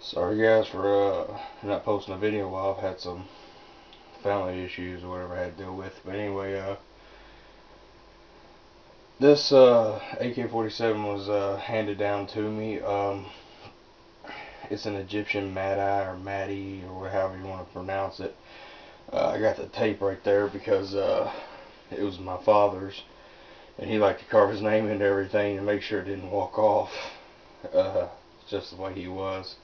Sorry guys for not posting a video while I've had some family issues or whatever I had to deal with. But anyway, this AK-47 was handed down to me. It's an Egyptian maadi or maadi or however you want to pronounce it. I got the tape right there because it was my father's, and he liked to carve his name into everything and make sure it didn't walk off. Just the way he was.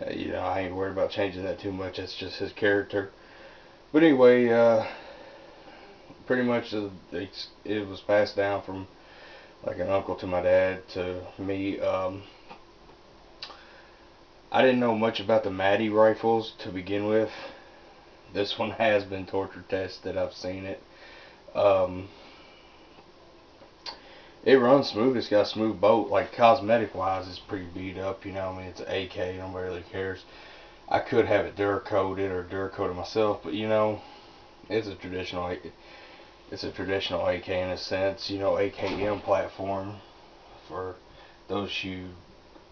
You know, I ain't worried about changing that too much. It's just his character. But anyway, pretty much it was passed down from like an uncle to my dad to me. I didn't know much about the maadi rifles to begin with. This one has been torture tested. I've seen it. It runs smooth. It's got a smooth bolt. Like cosmetic wise, it's pretty beat up. You know, I mean, it's an AK. Nobody really cares. I could have it Duracoated or Duracoated myself, but you know, it's a traditional AK in a sense. You know, AKM platform for those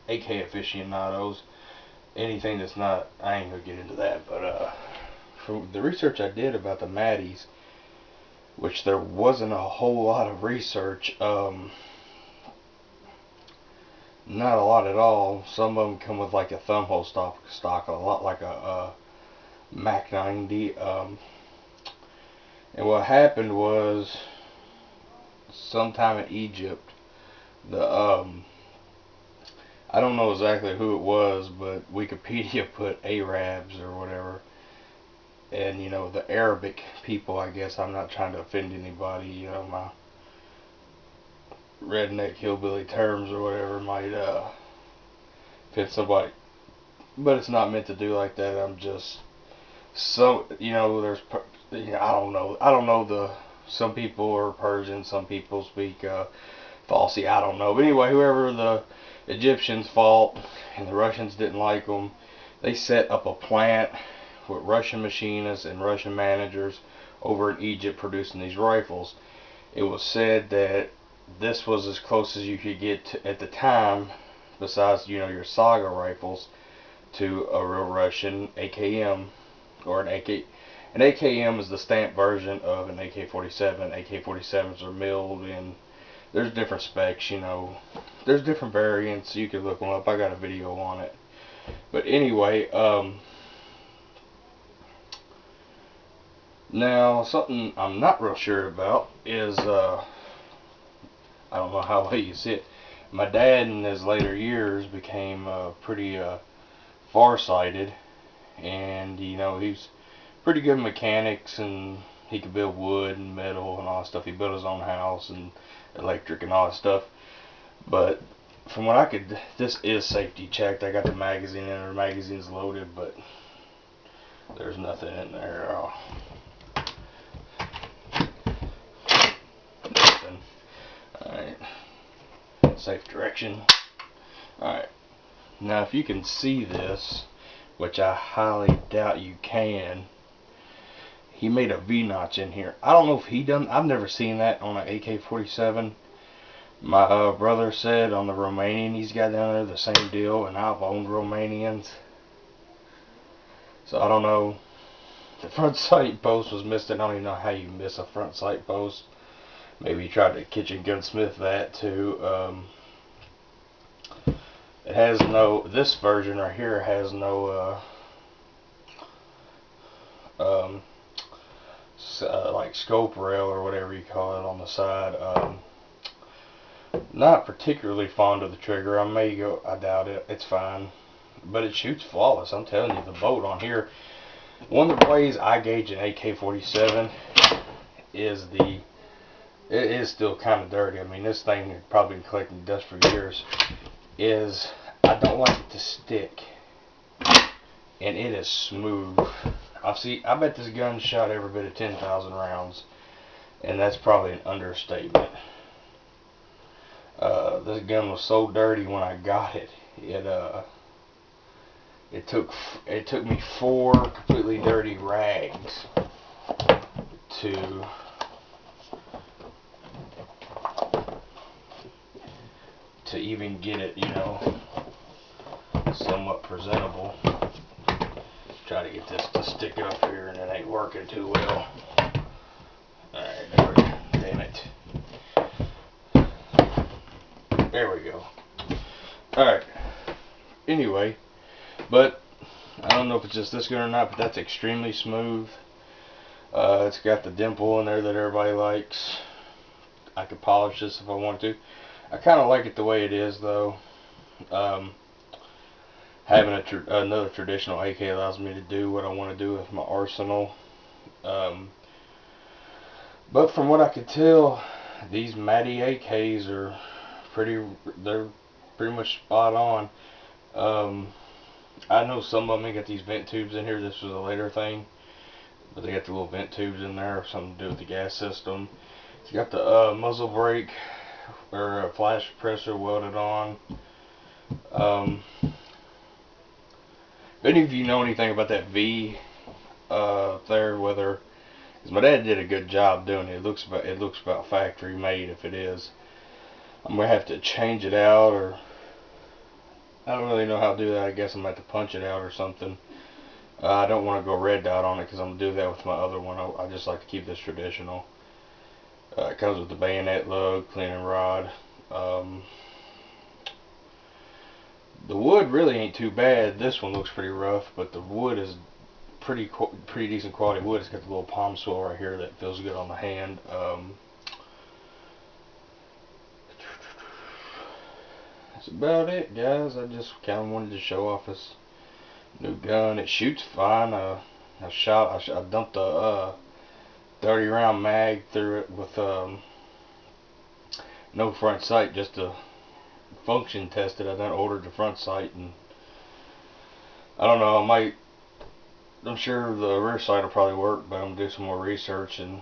AK aficionados. Anything that's not, I ain't gonna get into that. But from the research I did about the maadis, which there wasn't a whole lot of research, not a lot at all. Some of them come with like a thumbhole stock, a lot like a Mac 90. And what happened was, sometime in Egypt, the I don't know exactly who it was, but Wikipedia put Arabs or whatever. And you know, the Arabic people, I guess, I'm not trying to offend anybody, you know, my redneck hillbilly terms or whatever might offend somebody, but it's not meant to do like that. I'm just, so, you know, I don't know, some people are Persian, some people speak Farsi, I don't know, but anyway, whoever the Egyptians fought and the Russians didn't like them, they set up a plant with Russian machinists and Russian managers over in Egypt producing these rifles. It was said that this was as close as you could get to, at the time, besides, you know, your Saga rifles, to a real Russian AKM or an AK. An AKM is the stamped version of an AK-47. AK-47s are milled, and there's different specs, you know. There's different variants. You can look them up. I got a video on it. But anyway, now, something I'm not real sure about is, I don't know how well you see it. My dad in his later years became pretty farsighted, and you know, he's pretty good mechanics, and he could build wood and metal and all that stuff. He built his own house and electric and all that stuff. But from what I could, this is safety checked. I got the magazine in there. The magazine's loaded, but there's nothing in there at all. Alright, safe direction. Alright, now if you can see this, which I highly doubt you can, he made a V-notch in here. I don't know if he done, I've never seen that on an AK-47. My brother said on the Romanian he's got down there the same deal, and I've owned Romanians. So I don't know. The front sight post was missing. I don't even know how you miss a front sight post. Maybe he tried to kitchen gunsmith that too. It has no, this version right here has no like scope rail or whatever you call it on the side. Not particularly fond of the trigger. I doubt it. It's fine, but it shoots flawless. I'm telling you, the bolt on here. One of the ways I gauge an AK-47 is it is still kind of dirty. I mean, this thing has probably been collecting dust for years. I don't like it to stick, and it is smooth. I bet this gun shot every bit of 10,000 rounds, and that's probably an understatement. This gun was so dirty when I got it. It took me 4 completely dirty rags to even get it, you know, somewhat presentable. Try to get this to stick up here, and it ain't working too well. Alright, there we go. Damn it. There we go. Alright. Anyway, but I don't know if it's just this good or not, but that's extremely smooth. It's got the dimple in there that everybody likes. I could polish this if I want to. I kind of like it the way it is, though. Having another traditional AK allows me to do what I want to do with my arsenal. But from what I could tell, these maadi AKs are they're pretty much spot on. I know some of them got these vent tubes in here. This was a later thing, but they got the little vent tubes in there, something to do with the gas system. It's got the muzzle brake or flash suppressor welded on. If any of you know anything about that V there, whether, because my dad did a good job doing it. It looks about factory made. If it is, I'm gonna have to change it out, or I don't really know how to do that. I guess I'm gonna have to punch it out or something. I don't want to go red dot on it because I'm gonna do that with my other one. I just like to keep this traditional. It comes with the bayonet lug, cleaning rod. The wood really ain't too bad. This one looks pretty rough, but the wood is pretty decent quality wood. It's got the little palm swell right here that feels good on the hand. That's about it, guys. I just kind of wanted to show off this new gun. It shoots fine. I dumped a 30 round mag through it with no front sight, just to function test it. I then ordered the front sight, and I don't know, I'm sure the rear sight will probably work, but I'm gonna do some more research, and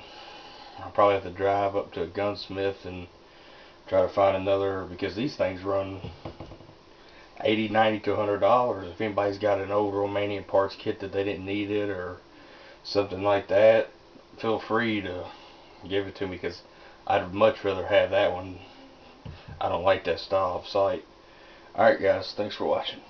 I'll probably have to drive up to a gunsmith and try to find another, because these things run $80, $90 to $100. If anybody's got an old Romanian parts kit that they didn't need it or something like that, feel free to give it to me, because I'd much rather have that one. I don't like that style of sight. Alright guys, thanks for watching.